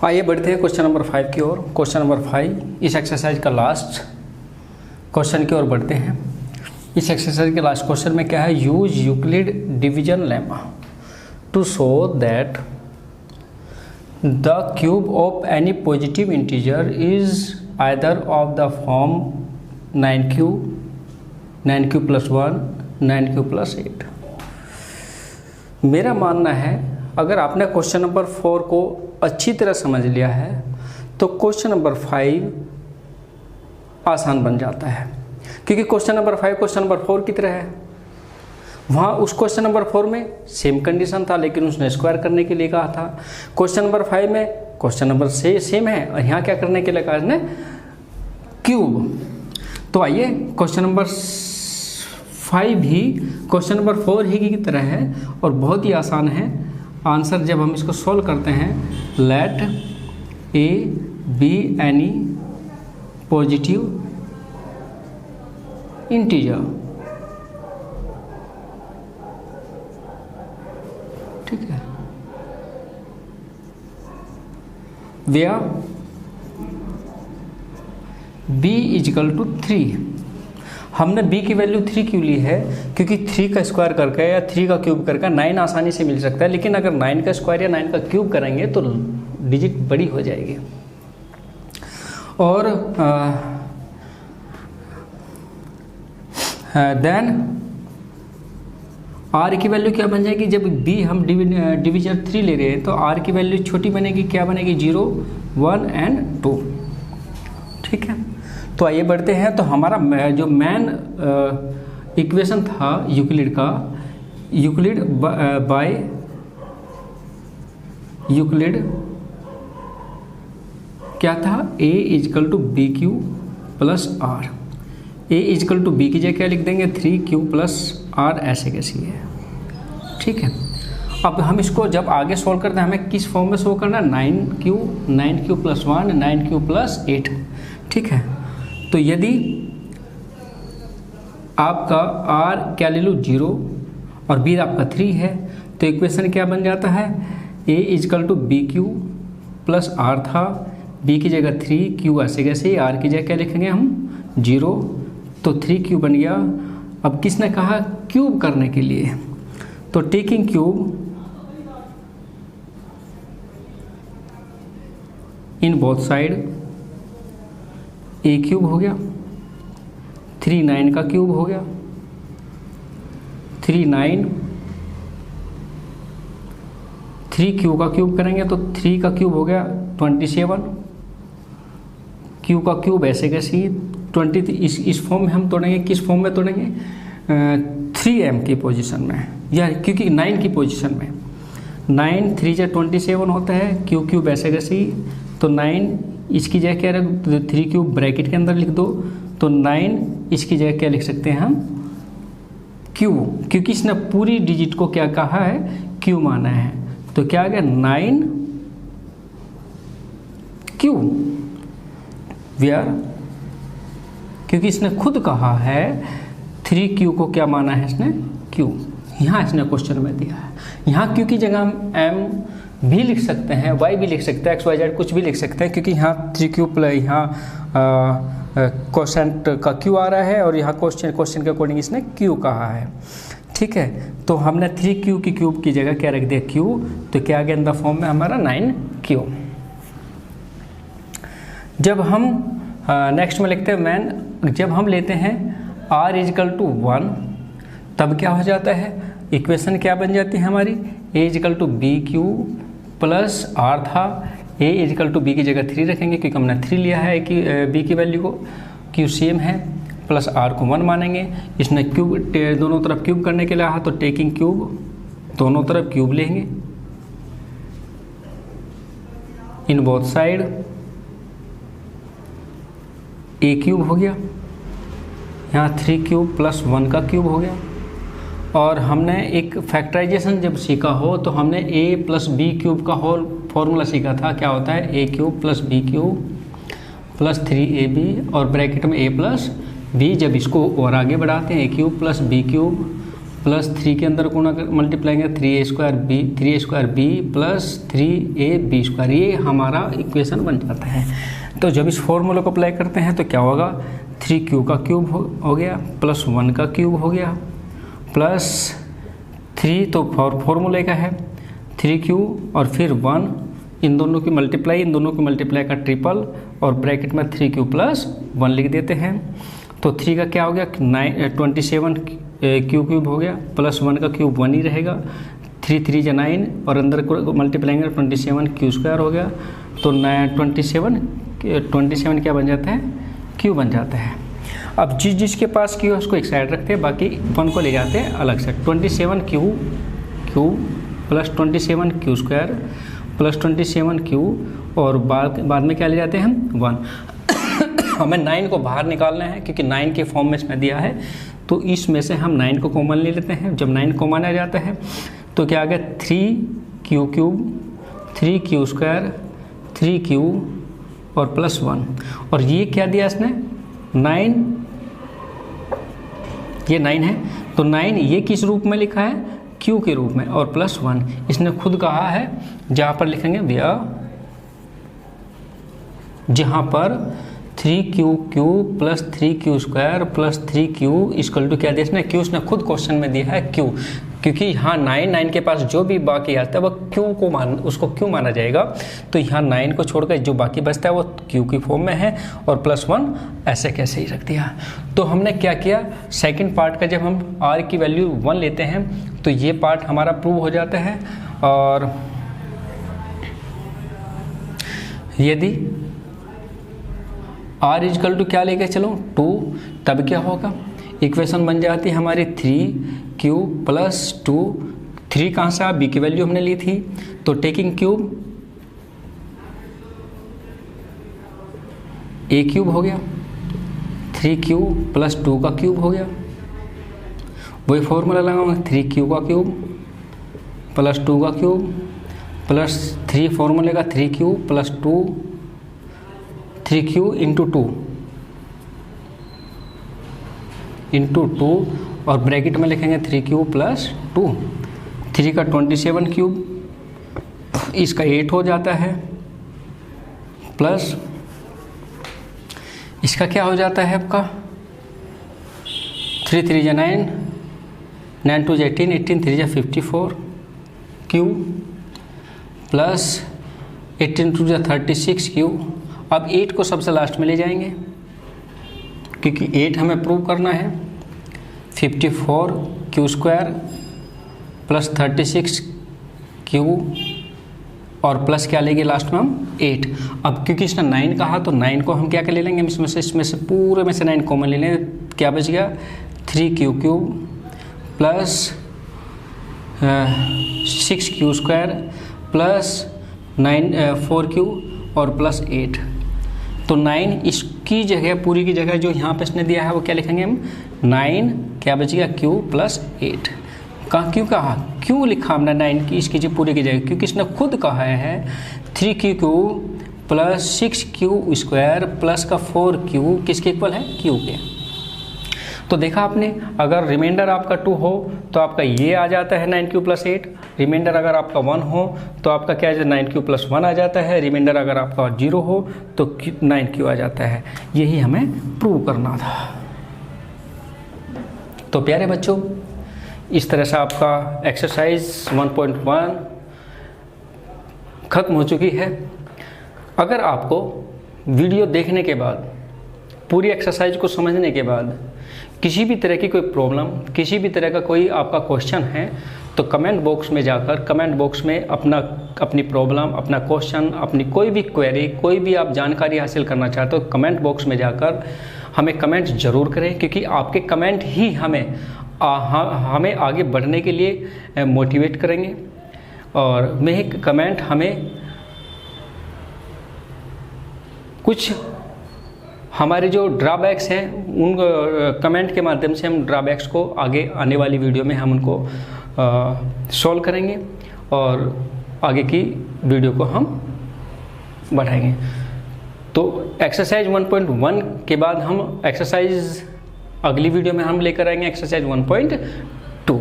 आइए बढ़ते हैं क्वेश्चन नंबर 5 की ओर। क्वेश्चन नंबर 5 इस एक्सरसाइज का लास्ट क्वेश्चन की ओर बढ़ते हैं। इस एक्सरसाइज के लास्ट क्वेश्चन में क्या है, use Euclid division lemma to show that the cube of any positive integer is either of the form 9q, 9q + 1, 9q + 8। मेरा मानना है अगर आपने क्वेश्चन नंबर 4 को अच्छी तरह समझ लिया है तो क्वेश्चन नंबर 5 आसान बन जाता है, क्योंकि क्वेश्चन नंबर 5 क्वेश्चन नंबर 4 की तरह है। वहाँ उस क्वेश्चन नंबर 4 में सेम कंडीशन था, लेकिन उसने स्क्वायर करने के लिए कहा था। क्वेश्चन नंबर 5 में क्वेश्चन नंबर सेम है और यहाँ क्या करने के लिए कहा इसने, क्यूब। तो आइए क्वेश्चन नंबर 5 भी क्वेश्चन नंबर 4 ही की तरह है और बहुत ही आसान है। आंसर जब हम इसको सॉल्व करते हैं, let a be any positive integer, ठीक है, वेयर b = 3। हमने b की वैल्यू 3 क्यों ली है, क्योंकि 3 का स्क्वायर करके या 3 का क्यूब करके 9 आसानी से मिल सकता है, लेकिन अगर 9 का स्क्वायर या 9 का क्यूब करेंगे तो डिजिट बड़ी हो जाएगी। और देन r की वैल्यू क्या बन जाएगी, जब b हम डिवीजन 3 ले रहे हैं तो r की वैल्यू छोटी बनेगी, क्या बनेगी, 0, 1 एंड 2, ठीक है। तो आइए बढ़ते हैं। तो हमारा जो मेन इक्वेशन था यूक्लिड का, यूक्लिड बाय यूक्लिड क्या था, a = bq + r। a = b की जगह क्या लिख देंगे, 3q + r, ऐसे कैसी है, ठीक है। अब हम इसको जब आगे सॉल्व करते हैं हमें किस फॉर्म में सॉल्व करना है, 9q + 1, 9q + 8, ठीक है। तो यदि आपका r क्या ले लो, 0 और b आपका 3 है, तो इक्वेशन क्या बन जाता है, a = bq + r था, b की जगह 3q, ऐसे कैसे, r की जगह क्या लिखेंगे हम, 0, तो 3q बन गया। अब किसने कहा क्यूब करने के लिए, तो taking cube in both side, a cube हो गया, 3 9 का क्यूब हो गया, 3 9, 3 क्यू का क्यूब करेंगे तो 3 का क्यूब हो गया 27, क्यू का क्यूब ऐसे कैसे 20, इस फॉर्म में हम तोड़ेंगे, किस फॉर्म में तोड़ेंगे, 3m की पोजीशन में, या क्योंकि 9 की पोजीशन में, 9 3 × 27 होता है, क्यू क्यूब ऐसे कैसे, तो 9 इसकी जगह क्या रख, 3 क्यूब ब्रैकेट के अंदर लिख दो, तो 9 इसकी जगह क्या लिख सकते हैं हम, क्यू, क्योंकि इसने पूरी डिजिट को क्या कहा है, क्यू माना है, तो क्या आ गया 9 क्यू, वेयर, क्योंकि इसने खुद कहा है 3q को क्या माना है इसने, क्यू। यहाँ इसने क्वेश्चन में दिया है, यहाँ क्यू की जगह हम m भी लिख सकते हैं, y भी लिख सकते हैं, x y z कुछ भी लिख सकते हैं, क्योंकि यहाँ 3q + यहाँ क्वेश्चन का q आ रहा है और यहाँ क्वेश्चन के अकॉर्डिंग इसने q कहा है, ठीक है। तो हमने 3q की क्यूब की जगह क्या रख दिया, q, तो क्या आ गया इन द फॉर्म में हमारा 9q। जब हम नेक्स्ट में लिखते हैं मैन, जब हम लेते हैं r = 1, तब क्या हो जाता है, इक्वेशन क्या बन जाती है हमारी, a = bq + r था, a = b की जगह 3 रखेंगे क्योंकि हमने 3 लिया है कि b की वैल्यू को, q सेम है, प्लस r को 1 मानेंगे। इसने क्यूब दोनों तरफ क्यूब करने के लिए कहा, तो टेकिंग क्यूब दोनों तरफ क्यूब लेंगे in both side, a cube हो गया, यहाँ 3q + 1 का क्यूब हो गया। और हमने एक फैक्टराइजेशन जब सीखा हो तो हमने a + b³ का होल फॉर्मूला सीखा था, क्या होता है, a³ + b³ + 3ab और ब्रैकेट में a + b। जब इसको और आगे बढ़ाते हैं a³ + b³ प्लस 3 के अंदर गुणा मल्टीप्लाई करेंगे 3a square B plus 3ab², ये हमारा इक्वेशन बन जाता है। तो जब इस फॉर्मूले को अप्लाई करते हैं तो क्या होगा, 3q का क्यूब हो गया प्लस 1 का क्यूब हो गया प्लस 3, तो फॉर्मूले का है 3q और फिर 1, इन दोनों की मल्टीप्लाई का ट्रिपल और ब्रैकेट में 3q प्लस 1 लिख देते हैं। तो 3 का क्या हो गया 27 क्यूब हो गया प्लस 1 का क्यूब 1 ही रहेगा, 3 3 जा 9 और अंदर को मल्टीप्लाई 27 q² हो गया। तो 27 क्या बन जाता है, q बन जाता है। अब जिसके पास q है उसको एक साइड रखते हैं, बाकी 1 को ले जाते हैं अलग से। 27 cube plus 27 q² plus 27 q और बाद में क्या ले जाते हैं हम 1। हमें 9 को बाहर निकालना है क्योंकि 9 के फॉर्म में इसमें दिया है, तो इसमें से हम 9 को कॉमन ले लेते हैं। जब 9 कॉमन आ जाता है तो क्या आ गया 3q³ 3q² 3q और प्लस 1, और ये क्या दिया इसने 9, ये 9 है तो 9 ये किस रूप में लिखा है, q के रूप में, और प्लस 1 इसने खुद कहा है, जहाँ पर लिखेंगे भैया, जहाँ पर 3q³ plus 3q² plus 3q equal to क्या दिया इसने, q इसने खुद क्वेश्चन में दिया है q, क्योंकि यहाँ 9 के पास जो भी बाकी आता है वह उसको q माना जाएगा। तो यहाँ 9 को छोड़कर जो बाकी बचता है वो q की फॉर्म में है और प्लस 1 ऐसे कैसे ही रख दिया। तो हमने क्या किया, सेकंड पार्ट का जब हम r की वैल्यू 1 लेते हैं तो ये पार्ट हमारा प्रूव हो जाता है, और यदि r इक्वल टू क्या लेके चलो 2, तब क्या होगा, इक्वेशन बन जाती है हमारी 3q प्लस 2, 3 कहाँ से, b की वैल्यू हमने ली थी, तो टेकिंग क्यूब a³ हो गया, 3q प्लस 2 का क्यूब हो गया, वही फॉर्मूला लगाऊंगा 3q का क्यूब प्लस 2 का क्यूब प्लस 3 फॉर्मूले का 3q प्लस 2 3q इंटू 2 और ब्रैकेट में लिखेंगे 3q प्लस 2, 3 का 27 क्यूब, इसका 8 हो जाता है, प्लस इसका क्या हो जाता है आपका 3 3 जा 9, 9 2 जा 18, 18 3 जा 54 क्यूब प्लस 18 2 जा 36 क्यूब। अब 8 को सबसे लास्ट में ले जाएंगे क्योंकि 8 हमें प्रूव करना है, 54 q² प्लस 36 q और प्लस क्या लेंगे लास्ट में हम 8। अब क्योंकि इसने 9 कहा तो 9 को हम क्या कर ले लेंगे, इसमें से पूरे में से 9 कॉमन ले लेंगे, क्या बच गया 3q³ plus 6q² plus 4q और प्लस 8। तो 9 इसकी जगह, पूरी की जगह जो यहाँ पे इसने दिया है वो क्या लिखेंगे हम 9, क्या बचेगा q प्लस 8। कहाँ क्यों कहा, क्यों लिखा हमने 9 की इसकी जो पूरी की जगह, क्योंकि इसने खुद कहा है 3q³ प्लस 6q² प्लस का 4q किसके इक्वल है, q के। तो देखा आपने, अगर रिमाइंडर आपका 2 हो तो आपका ये आ जाता है 9q प्लस 8, रिमाइंडर अगर आपका 1 हो तो आपका क्या है 9q प्लस 1 आ जाता है, रिमाइंडर अगर आपका 0 हो तो 9q आ जाता है। यही हमें प्रूव करना था। तो प्यारे बच्चों, इस तरह से आपका एक्सरसाइज 1.1 खत्म हो चुकी है। अगर आपको वीडियो देखने के बाद, पूरी एक्सरसाइज को समझने के बाद किसी भी तरह की कोई प्रॉब्लम, किसी भी तरह का कोई आपका क्वेश्चन है तो कमेंट बॉक्स में जाकर, कमेंट बॉक्स में अपनी प्रॉब्लम, अपना क्वेश्चन, अपनी कोई भी क्वेरी, कोई भी आप जानकारी हासिल करना चाहते हो, कमेंट बॉक्स में जाकर हमें कमेंट ज़रूर करें, क्योंकि आपके कमेंट ही हमें आगे बढ़ने के लिए मोटिवेट करेंगे। और वही कमेंट हमें कुछ हमारे जो ड्रॉबैक्स हैं उन कमेंट के माध्यम से हम ड्रॉबैक्स को आगे आने वाली वीडियो में हम उनको सॉल्व करेंगे और आगे की वीडियो को हम बढ़ाएंगे। तो एक्सरसाइज 1.1 के बाद हम एक्सरसाइज अगली वीडियो में हम लेकर आएंगे एक्सरसाइज 1.2।